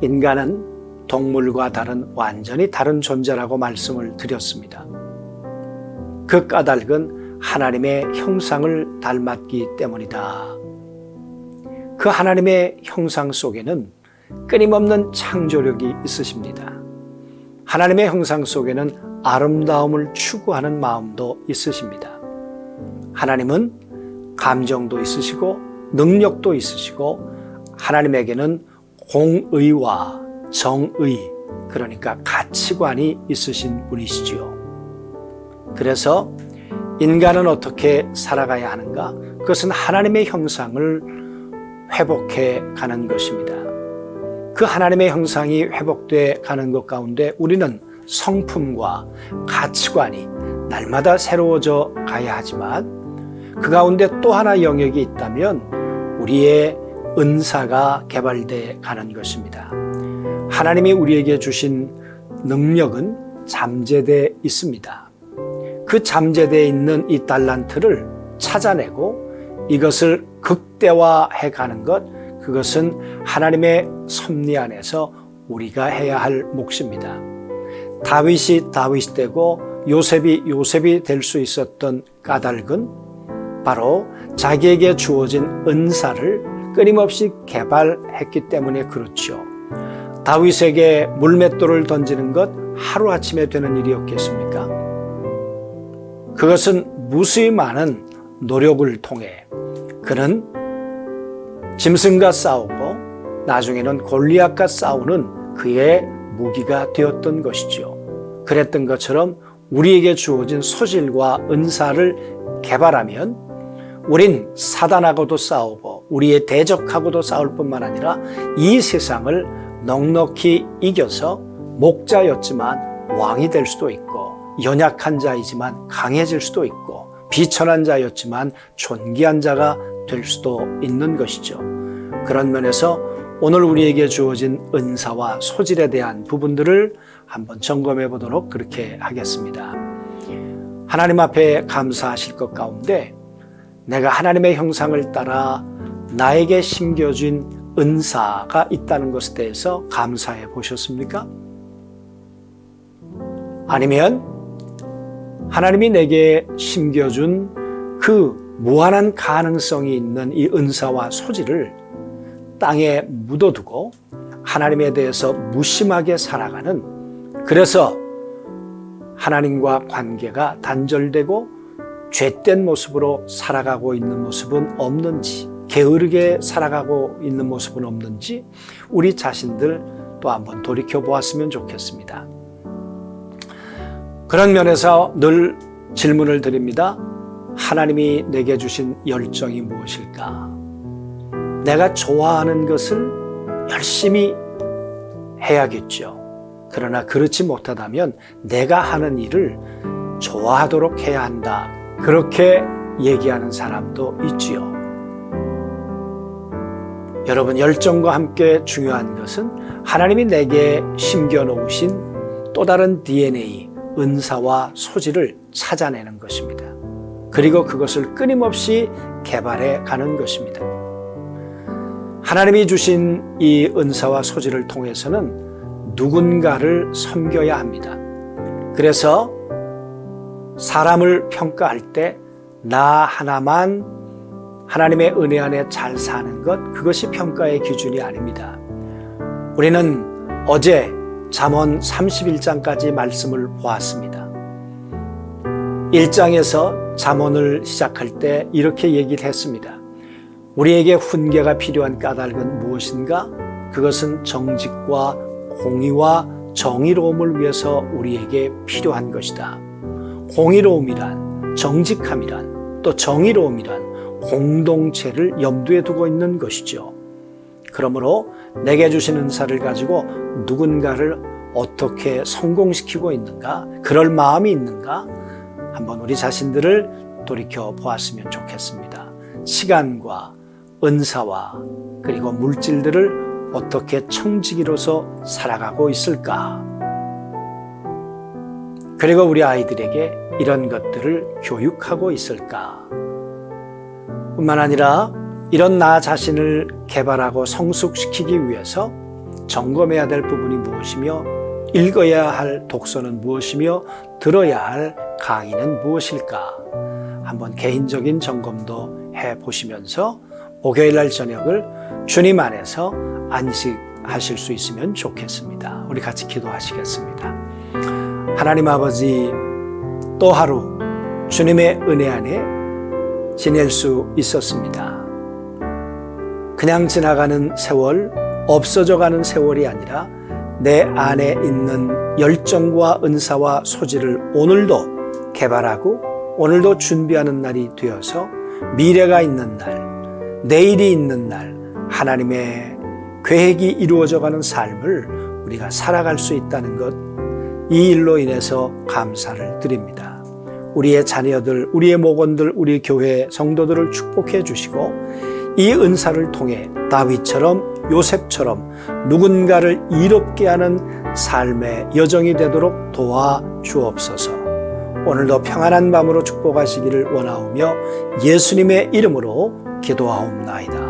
인간은 동물과 다른 완전히 다른 존재라고 말씀을 드렸습니다. 그 까닭은 하나님의 형상을 닮았기 때문이다. 그 하나님의 형상 속에는 끊임없는 창조력이 있으십니다. 하나님의 형상 속에는 아름다움을 추구하는 마음도 있으십니다. 하나님은 감정도 있으시고 능력도 있으시고 하나님에게는 공의와 정의, 그러니까 가치관이 있으신 분이시지요. 그래서 인간은 어떻게 살아가야 하는가? 그것은 하나님의 형상을 회복해 가는 것입니다. 그 하나님의 형상이 회복돼 가는 것 가운데 우리는 성품과 가치관이 날마다 새로워져 가야 하지만 그 가운데 또 하나 영역이 있다면 우리의 은사가 개발돼 가는 것입니다. 하나님이 우리에게 주신 능력은 잠재되어 있습니다. 그 잠재되어 있는 이 달란트를 찾아내고 이것을 극대화해 가는 것, 그것은 하나님의 섭리 안에서 우리가 해야 할 몫입니다. 다윗이 다윗이 되고 요셉이 될 수 있었던 까닭은 바로 자기에게 주어진 은사를 끊임없이 개발했기 때문에 그렇죠. 다윗에게 물맷돌을 던지는 것 하루아침에 되는 일이었겠습니까? 그것은 무수히 많은 노력을 통해 그는 짐승과 싸우고 나중에는 골리앗과 싸우는 그의 무기가 되었던 것이죠. 그랬던 것처럼 우리에게 주어진 소질과 은사를 개발하면 우린 사단하고도 싸우고 우리의 대적하고도 싸울 뿐만 아니라 이 세상을 넉넉히 이겨서 목자였지만 왕이 될 수도 있고 연약한 자이지만 강해질 수도 있고 비천한 자였지만 존귀한 자가 될 수도 있는 것이죠. 그런 면에서 오늘 우리에게 주어진 은사와 소질에 대한 부분들을 한번 점검해 보도록 그렇게 하겠습니다. 하나님 앞에 감사하실 것 가운데 내가 하나님의 형상을 따라 나에게 심겨진 은사가 있다는 것에 대해서 감사해 보셨습니까? 아니면 하나님이 내게 심겨준 그 무한한 가능성이 있는 이 은사와 소질을 땅에 묻어두고 하나님에 대해서 무심하게 살아가는, 그래서 하나님과 관계가 단절되고 죄된 모습으로 살아가고 있는 모습은 없는지, 게으르게 살아가고 있는 모습은 없는지 우리 자신들 또 한번 돌이켜 보았으면 좋겠습니다. 그런 면에서 늘 질문을 드립니다. 하나님이 내게 주신 열정이 무엇일까? 내가 좋아하는 것을 열심히 해야겠죠. 그러나 그렇지 못하다면 내가 하는 일을 좋아하도록 해야 한다. 그렇게 얘기하는 사람도 있지요. 여러분, 열정과 함께 중요한 것은 하나님이 내게 심겨놓으신 또 다른 DNA, 은사와 소질을 찾아내는 것입니다. 그리고 그것을 끊임없이 개발해 가는 것입니다. 하나님이 주신 이 은사와 소질을 통해서는 누군가를 섬겨야 합니다. 그래서 사람을 평가할 때 나 하나만 하나님의 은혜 안에 잘 사는 것, 그것이 평가의 기준이 아닙니다. 우리는 어제 잠언 31장까지 말씀을 보았습니다. 1장에서 잠언을 시작할 때 이렇게 얘기를 했습니다. 우리에게 훈계가 필요한 까닭은 무엇인가? 그것은 정직과 공의와 정의로움을 위해서 우리에게 필요한 것이다. 공의로움이란, 정직함이란, 또 정의로움이란 공동체를 염두에 두고 있는 것이죠. 그러므로 내게 주신 은사를 가지고 누군가를 어떻게 성공시키고 있는가, 그럴 마음이 있는가, 한번 우리 자신들을 돌이켜 보았으면 좋겠습니다. 시간과 은사와 그리고 물질들을 어떻게 청지기로서 살아가고 있을까? 그리고 우리 아이들에게 이런 것들을 교육하고 있을까? 뿐만 아니라 이런 나 자신을 개발하고 성숙시키기 위해서 점검해야 될 부분이 무엇이며 읽어야 할 독서는 무엇이며 들어야 할 강의는 무엇일까? 한번 개인적인 점검도 해보시면서 목요일 날 저녁을 주님 안에서 안식하실 수 있으면 좋겠습니다. 우리 같이 기도하시겠습니다. 하나님 아버지, 또 하루 주님의 은혜 안에 지낼 수 있었습니다. 그냥 지나가는 세월, 없어져가는 세월이 아니라 내 안에 있는 열정과 은사와 소질을 오늘도 개발하고 오늘도 준비하는 날이 되어서 미래가 있는 날, 내일이 있는 날 하나님의 계획이 이루어져가는 삶을 우리가 살아갈 수 있다는 것, 이 일로 인해서 감사를 드립니다. 우리의 자녀들, 우리의 목원들, 우리 교회 성도들을 축복해 주시고 이 은사를 통해 다윗처럼 요셉처럼 누군가를 이롭게 하는 삶의 여정이 되도록 도와주옵소서. 오늘도 평안한 밤으로 축복하시기를 원하오며 예수님의 이름으로 기도하옵나이다.